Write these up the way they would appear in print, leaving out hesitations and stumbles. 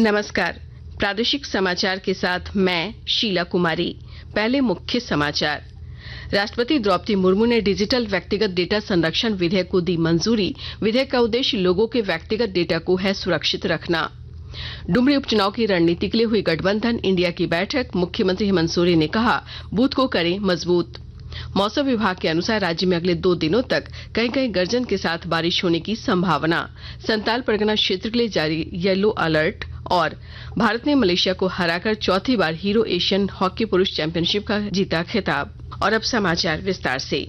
नमस्कार। प्रादेशिक समाचार के साथ मैं शीला कुमारी। पहले मुख्य समाचार। राष्ट्रपति द्रौपदी मुर्मू ने डिजिटल व्यक्तिगत डेटा संरक्षण विधेयक को दी मंजूरी। विधेयक का उद्देश्य लोगों के व्यक्तिगत डेटा को है सुरक्षित रखना। डुमरी उपचुनाव की रणनीति के लिए हुई गठबंधन इंडिया की बैठक। मुख्यमंत्री हेमंत सोरेन ने कहा, बूथ को करें मजबूत। मौसम विभाग के अनुसार राज्य में अगले 2 दिनों तक कहीं कहीं गर्जन के साथ बारिश होने की संभावना। संताल परगना क्षेत्र के लिए जारी येलो अलर्ट। और भारत ने मलेशिया को हराकर चौथी बार हीरो एशियन हॉकी पुरुष चैंपियनशिप का जीता खिताब। और अब समाचार विस्तार से।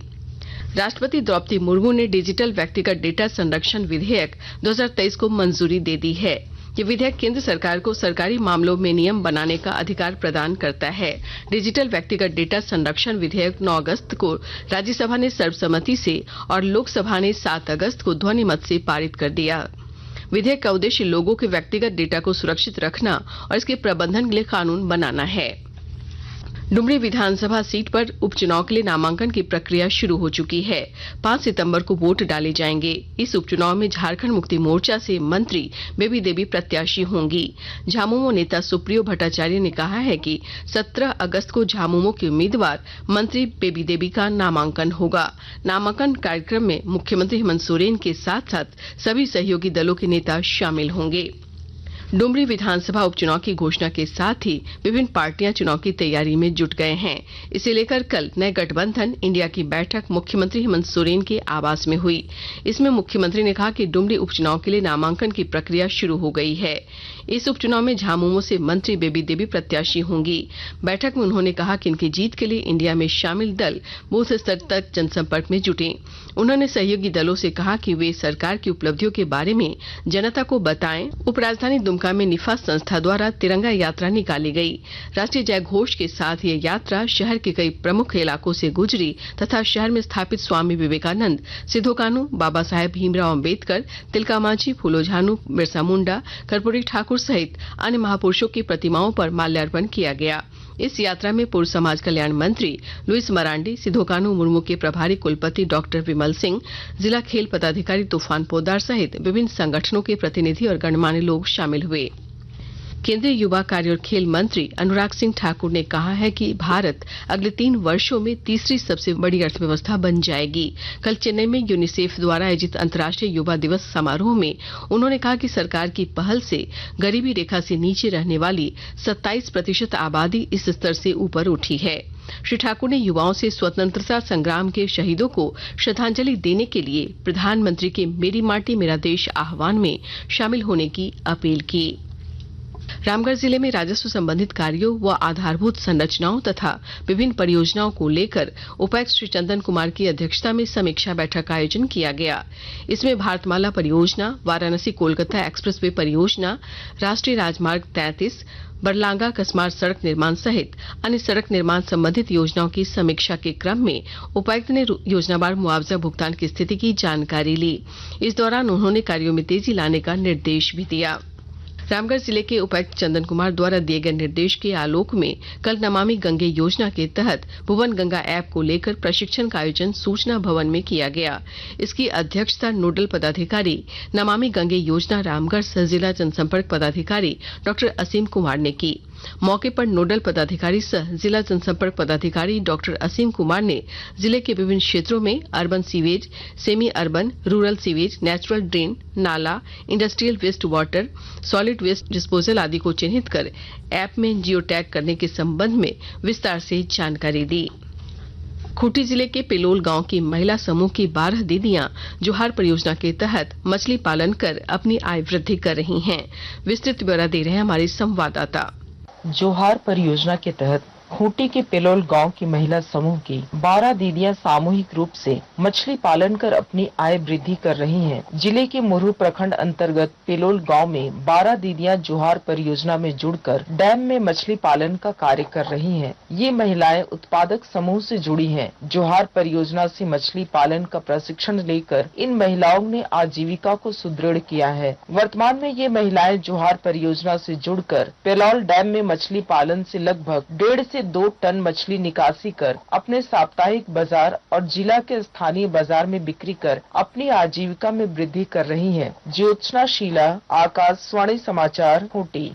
राष्ट्रपति द्रौपदी मुर्मू ने डिजिटल व्यक्तिगत डेटा संरक्षण विधेयक 2023 को मंजूरी दे दी है। ये विधेयक केंद्र सरकार को सरकारी मामलों में नियम बनाने का अधिकार प्रदान करता है। डिजिटल व्यक्तिगत डेटा संरक्षण विधेयक 9 अगस्त को राज्यसभा ने सर्वसम्मति से और लोकसभा ने 7 अगस्त को ध्वनि मत से पारित कर दिया। विधेयक का उद्देश्य लोगों के व्यक्तिगत डेटा को सुरक्षित रखना और इसके प्रबंधन के लिए कानून बनाना है। डुमरी विधानसभा सीट पर उपचुनाव के लिए नामांकन की प्रक्रिया शुरू हो चुकी है। 5 सितंबर को वोट डाले जाएंगे। इस उपचुनाव में झारखंड मुक्ति मोर्चा से मंत्री बेबी देवी प्रत्याशी होंगी। झामुमो नेता सुप्रियो भट्टाचार्य ने कहा है कि 17 अगस्त को झामुमो के उम्मीदवार मंत्री बेबी देवी का नामांकन होगा। नामांकन कार्यक्रम में मुख्यमंत्री हेमंत सोरेन के साथ साथ सभी सहयोगी दलों के नेता शामिल होंगे। डुमरी विधानसभा उपचुनाव की घोषणा के साथ ही विभिन्न पार्टियां चुनाव की तैयारी में जुट गए हैं। इसे लेकर कल नए गठबंधन इंडिया की बैठक मुख्यमंत्री हेमंत सोरेन के आवास में हुई। इसमें मुख्यमंत्री ने कहा कि डुमरी उपचुनाव के लिए नामांकन की प्रक्रिया शुरू हो गई है। इस उपचुनाव में झामुमो से मंत्री बेबी देवी प्रत्याशी होंगी। बैठक में उन्होंने कहा कि इनकी जीत के लिए इंडिया में शामिल दल बूथ स्तर तक जनसंपर्क में जुटे। उन्होंने सहयोगी दलों से कहा कि वे सरकार की उपलब्धियों के बारे में जनता को बताएं। उपराजधानी दुमका में निफा संस्था द्वारा तिरंगा यात्रा निकाली गई। राष्ट्रीय जय घोष के साथ ये यात्रा शहर के कई प्रमुख इलाकों से गुजरी तथा शहर में स्थापित स्वामी विवेकानंद, सिद्धो कान्हू, बाबा साहेब भीमराव अंबेडकर, तिलका मांझी, फूलो झानू, बिरसा मुंडा, कर्पूरी ठाकुर सहित अन्य महापुरुषों की प्रतिमाओं पर माल्यार्पण किया गया। इस यात्रा में पूर्व समाज कल्याण मंत्री लुइस मरांडी, सिद्धो कान्हू मुर्मू के प्रभारी कुलपति डॉक्टर विमल सिंह, जिला खेल पदाधिकारी तूफान पोद्दार सहित विभिन्न संगठनों के प्रतिनिधि और गणमान्य लोग शामिल हुए। केंद्रीय युवा कार्य और खेल मंत्री अनुराग सिंह ठाकुर ने कहा है कि भारत अगले 3 वर्षों में तीसरी सबसे बड़ी अर्थव्यवस्था बन जाएगी। कल चेन्नई में यूनिसेफ द्वारा आयोजित अंतर्राष्ट्रीय युवा दिवस समारोह में उन्होंने कहा कि सरकार की पहल से गरीबी रेखा से नीचे रहने वाली 27% आबादी इस स्तर से ऊपर उठी है। श्री ठाकुर ने युवाओं से स्वतंत्रता संग्राम के शहीदों को श्रद्धांजलि देने के लिए प्रधानमंत्री के मेरी माटी मेरा देश आह्वान में शामिल होने की अपील की। रामगढ़ जिले में राजस्व संबंधित कार्यों व आधारभूत संरचनाओं तथा विभिन्न परियोजनाओं को लेकर उपायुक्त श्री चंदन कुमार की अध्यक्षता में समीक्षा बैठक का आयोजन किया गया। इसमें भारतमाला परियोजना, वाराणसी कोलकाता एक्सप्रेसवे परियोजना, राष्ट्रीय राजमार्ग 33, बरलांगा कसमार सड़क निर्माण सहित अन्य सड़क निर्माण संबंधित योजनाओं की समीक्षा के क्रम में उपायुक्त ने योजनावार मुआवजा भुगतान की स्थिति की जानकारी ली। इस दौरान उन्होंने कार्यों में तेजी लाने का निर्देश भी दिया। रामगढ़ जिले के उपायुक्त चंदन कुमार द्वारा दिए गए निर्देश के आलोक में कल नमामि गंगे योजना के तहत भुवन गंगा ऐप को लेकर प्रशिक्षण का आयोजन सूचना भवन में किया गया। इसकी अध्यक्षता नोडल पदाधिकारी नमामि गंगे योजना रामगढ़ सह जिला जनसंपर्क पदाधिकारी डॉक्टर असीम कुमार ने की। मौके पर नोडल पदाधिकारी सह जिला जनसंपर्क पदाधिकारी डॉक्टर असीम कुमार ने जिले के विभिन्न क्षेत्रों में urban sewage, semi urban, rural sewage, natural drain, नाला, industrial waste water, solid waste disposal आदि को चिन्हित कर ऐप में जियो टैग करने के संबंध में विस्तार से जानकारी दी। खूंटी जिले के पेलोल गांव की महिला समूह की 12 दीदियां जोहार परियोजना के तहत मछली पालन कर अपनी आय वृद्धि कर रही हैं। विस्तृत ब्यौरा दे रहे हैं हमारे संवाददाता। जोहार परियोजना के तहत खूंटी के पेलोल गांव की महिला समूह की 12 दीदियां सामूहिक रूप से मछली पालन कर अपनी आय वृद्धि कर रही हैं। जिले के मुरहू प्रखंड अंतर्गत पेलोल गांव में 12 दीदियां जोहार परियोजना में जुड़कर डैम में मछली पालन का कार्य कर रही हैं। ये महिलाएं उत्पादक समूह से जुड़ी हैं। जोहार परियोजना से मछली पालन का प्रशिक्षण लेकर इन महिलाओं ने आजीविका को सुदृढ़ किया है। वर्तमान में ये महिलाएं जोहार परियोजना से जुड़कर पेलोल डैम में मछली पालन से लगभग 1.5 से 2 टन मछली निकासी कर अपने साप्ताहिक बाजार और जिला के स्थानीय बाजार में बिक्री कर अपनी आजीविका में वृद्धि कर रही हैं। ज्योत्सना शीला, आकाशवाणी समाचार, खूंटी।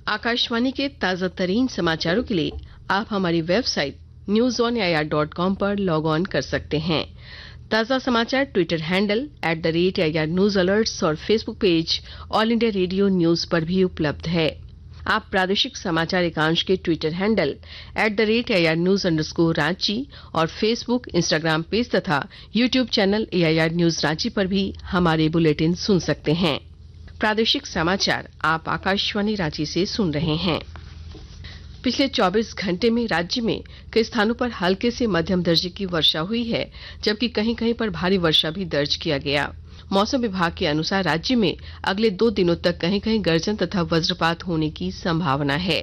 आकाशवाणी के ताजा तरीन समाचारों के लिए आप हमारी वेबसाइट newsonair.com पर लॉग ऑन कर सकते हैं। ताजा समाचार Twitter handle @AIR news alerts और Facebook page All India Radio news पर भी उपलब्ध है। आप प्रादेशिक समाचार एकांश के Twitter handle @AIR news Ranchi और फेसबुक, इंस्टाग्राम पेज तथा YouTube channel AIR news Ranchi पर भी हमारे बुलेटिन सुन सकते हैं। प्रादेशिक समाचार आप आकाशवाणी रांची से सुन रहे हैं। पिछले 24 घंटे में राज्य में कई स्थानों पर हल्के से मध्यम दर्जे की वर्षा हुई है, जबकि कहीं कहीं पर भारी वर्षा भी दर्ज किया गया। मौसम विभाग के अनुसार राज्य में अगले 2 दिनों तक कहीं कहीं गर्जन तथा वज्रपात होने की संभावना है।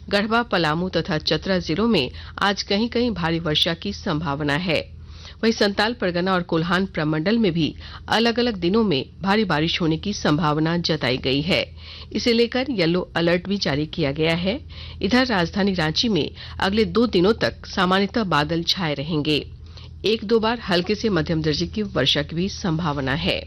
गढ़वा, पलामू तथा चतरा जिलों में आज कहीं कहीं भारी वर्षा की संभावना है। वहीं संताल परगना और कोल्हान प्रमंडल में भी अलग अलग दिनों में भारी बारिश होने की संभावना जताई गई है। इसे लेकर येलो अलर्ट भी जारी किया गया है। इधर राजधानी रांची में अगले 2 दिनों तक सामान्यतः बादल छाए रहेंगे। 1-2 बार हल्के से मध्यम दर्जे की वर्षा की भी संभावना है।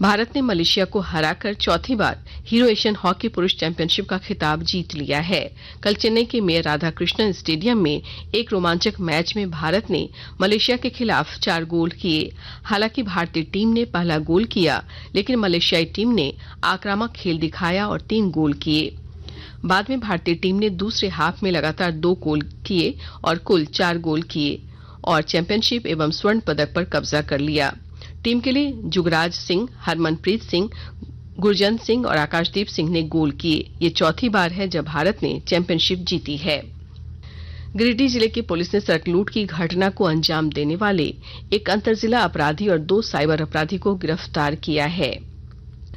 भारत ने मलेशिया को हराकर चौथी बार हीरो एशियन हॉकी पुरुष चैंपियनशिप का खिताब जीत लिया है। कल चेन्नई के मेयर राधाकृष्णन स्टेडियम में एक रोमांचक मैच में भारत ने मलेशिया के खिलाफ 4 गोल किए। हालांकि भारतीय टीम ने पहला गोल किया, लेकिन मलेशियाई टीम ने आक्रामक खेल दिखाया और 3 गोल किए। बाद में भारतीय टीम ने दूसरे हाफ में लगातार 2 गोल किए और कुल 4 गोल किए और चैंपियनशिप एवं स्वर्ण पदक पर कब्जा कर लिया। टीम के लिए जुगराज सिंह, हरमनप्रीत सिंह, गुरजंत सिंह और आकाशदीप सिंह ने गोल किए। ये चौथी बार है जब भारत ने चैंपियनशिप जीती है। गिरिडीह जिले की पुलिस ने सड़क लूट की घटना को अंजाम देने वाले एक अंतरजिला अपराधी और 2 साइबर अपराधी को गिरफ्तार किया है।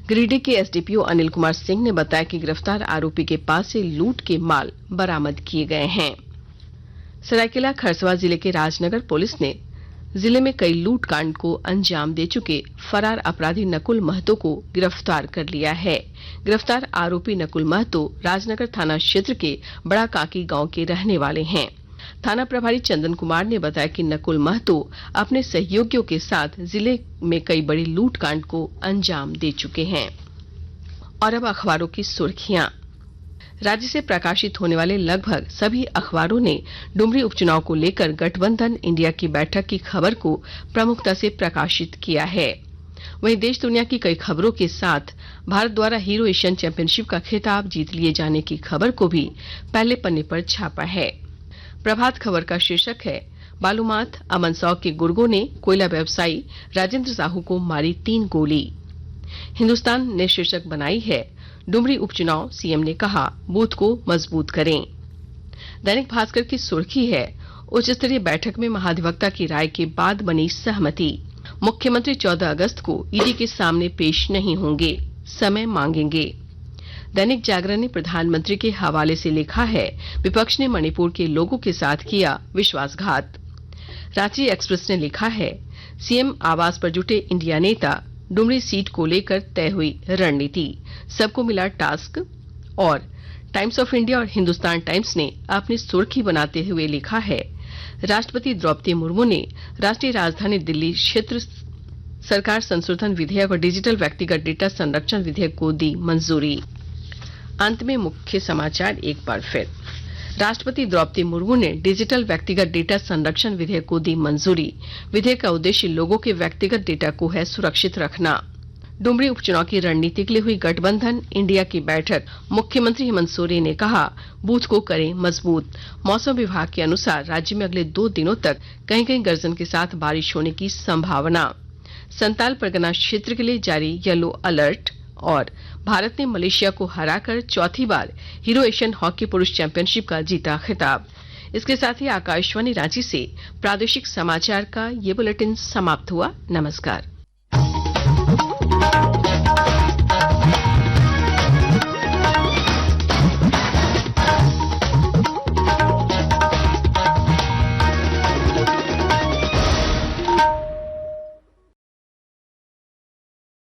गिरिडीह के एसडीपीओ अनिल कुमार सिंह ने बताया कि गिरफ्तार आरोपी के पास से लूट के माल बरामद किए गए हैं। सरायकेला खरसावां जिले के राजनगर पुलिस ने जिले में कई लूट कांड को अंजाम दे चुके फरार अपराधी नकुल महतो को गिरफ्तार कर लिया है। गिरफ्तार आरोपी नकुल महतो राजनगर थाना क्षेत्र के बड़ा काकी गांव के रहने वाले हैं। थाना प्रभारी चंदन कुमार ने बताया कि नकुल महतो अपने सहयोगियों के साथ जिले में कई बड़ी लूट कांड को अंजाम दे चुके हैं। और अब अखबारों की सुर्खियां। राज्य से प्रकाशित होने वाले लगभग सभी अखबारों ने डुमरी उपचुनाव को लेकर गठबंधन इंडिया की बैठक की खबर को प्रमुखता से प्रकाशित किया है। वहीं देश दुनिया की कई खबरों के साथ भारत द्वारा हीरो एशियन चैंपियनशिप का खिताब जीत लिए जाने की खबर को भी पहले पन्ने पर छापा है। प्रभात खबर का शीर्षक है, बालूमाथ अमनसौ के गुर्गों ने कोयला व्यवसायी राजेंद्र साहू को मारी 3 गोली। हिंदुस्तान ने शीर्षक बनाई है, डुमरी उपचुनाव सीएम ने कहा बूथ को मजबूत करें। दैनिक भास्कर की सुर्खी है, उच्च स्तरीय बैठक में महाधिवक्ता की राय के बाद बनी सहमति। मुख्यमंत्री 14 अगस्त को ईडी के सामने पेश नहीं होंगे, समय मांगेंगे। दैनिक जागरण ने प्रधानमंत्री के हवाले से लिखा है, विपक्ष ने मणिपुर के लोगों के साथ किया विश्वासघात। रांची एक्सप्रेस ने लिखा है, सीएम आवास पर जुटे इंडिया नेता, डुमरी सीट को लेकर तय हुई रणनीति, सबको मिला टास्क। और टाइम्स ऑफ इंडिया और हिंदुस्तान टाइम्स ने अपनी सुर्खी बनाते हुए लिखा है, राष्ट्रपति द्रौपदी मुर्मू ने राष्ट्रीय राजधानी दिल्ली क्षेत्र सरकार संशोधन विधेयक और डिजिटल व्यक्तिगत डेटा संरक्षण विधेयक को दी मंजूरी। अंत में मुख्य समाचार एक बार फिर। राष्ट्रपति द्रौपदी मुर्मू ने डिजिटल व्यक्तिगत डेटा संरक्षण विधेयक को दी मंजूरी। विधेयक का उद्देश्य लोगों के व्यक्तिगत डेटा को है सुरक्षित रखना। डुमरी उपचुनाव की रणनीति के लिए हुई गठबंधन इंडिया की बैठक, मुख्यमंत्री हेमंत सोरेन ने कहा बूथ को करें मजबूत। मौसम विभाग के अनुसार राज्य में अगले 2 दिनों तक कहीं कहीं गर्जन के साथ बारिश होने की संभावना। संताल परगना क्षेत्र के लिए जारी येलो अलर्ट। और भारत ने मलेशिया को हराकर चौथी बार हीरो एशियन हॉकी पुरुष चैंपियनशिप का जीता खिताब। इसके साथ ही आकाशवाणी रांची से प्रादेशिक समाचार का ये बुलेटिन समाप्त हुआ। नमस्कार।